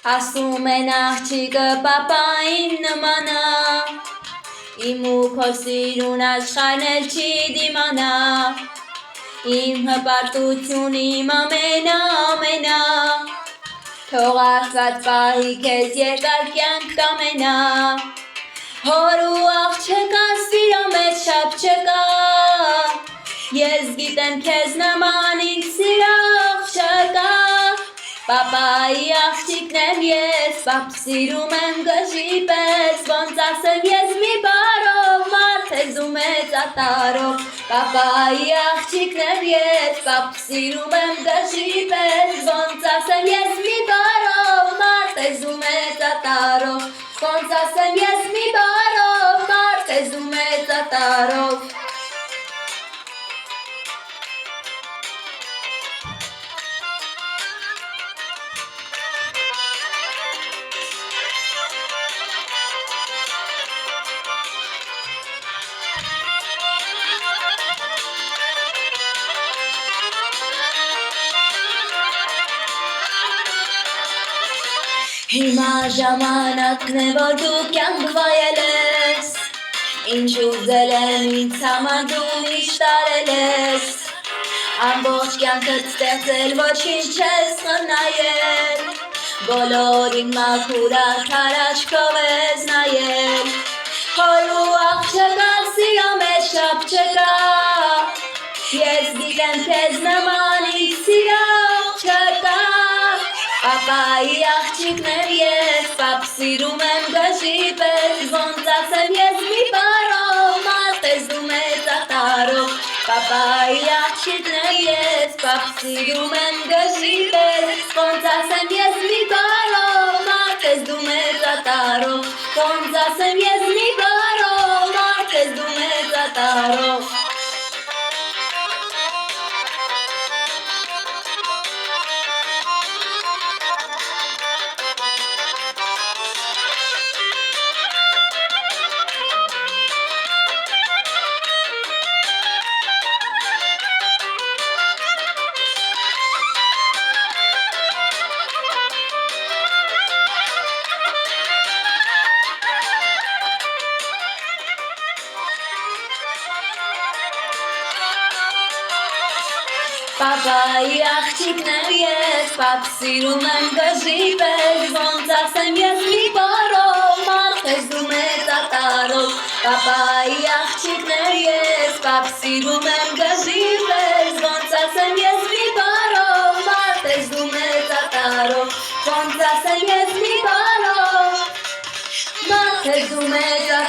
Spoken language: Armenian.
Ասում են աղջիկը պապային նմանա, իմ ու քո սիրուն աշխարհն էլ չի դիմանա, իմ հպարտություն իմ ամենա, թող Աստված պահի քեզ երկար կյանք կամենա, հոր ու աղջկա սիրո մեջ չափ չկա, ես գիտեմ քեզ նման ինձ սիրող չկա, պապայի աղջիկն եմ ես, պապ սիրում եմ գժի պես, ոնց ասեմ ես մի բառով, մարդ ես դու մեծատարով, պապայի աղջիկն եմ ես, պապ սիրում եմ գժի պես, ոնց ասեմ ես մի բառով, մարդ ես դու մեծատարով, ոնց ասեմ ես մի բառով, մարդ ես դու մեծատարով. Հիմա ժամանակն է, որ դու կյանք վայել ես, ինչ ուզել եմ ինձ համար դու միշտ արել ես, ամբողջ կյանքդ ստեղծել ոչինչ չես խնայել, բոլորին մաքուր արդար աչքով ես նայել, հոր ու աղջկա սիրո մեջ չափ չկա, ես գիտեմ քեզ նման ինձ սիրող չկա, պապայի աղջիկն եմ ես, պապ սիրում եմ գժի պես, ոնց ասեմ ես մի բառով, մարդ ես դու մեծատարով, պապայի աղջիկն եմ ես, պապ սիրում եմ գժի պես, ոնց ասեմ ես մի բառով, մարդ ես դու մեծատարով, ոնց ասեմ ես մի բառով, մարդ ես դու մեծատարով. Պապայի աղջիկն եմ ես, պապ սիրում եմ գժի պես, ոնց ասեմ ես մի բառով, մարդ ես դու մեծատարով, պապայի աղջիկն եմ ես, պապ սիրում եմ գժի պես, ոնց ասեմ ես մի բառով, մարդ ես դու մեծատարով, ոնց ասեմ ես մի բառով, մարդ ես դու մեծատարով.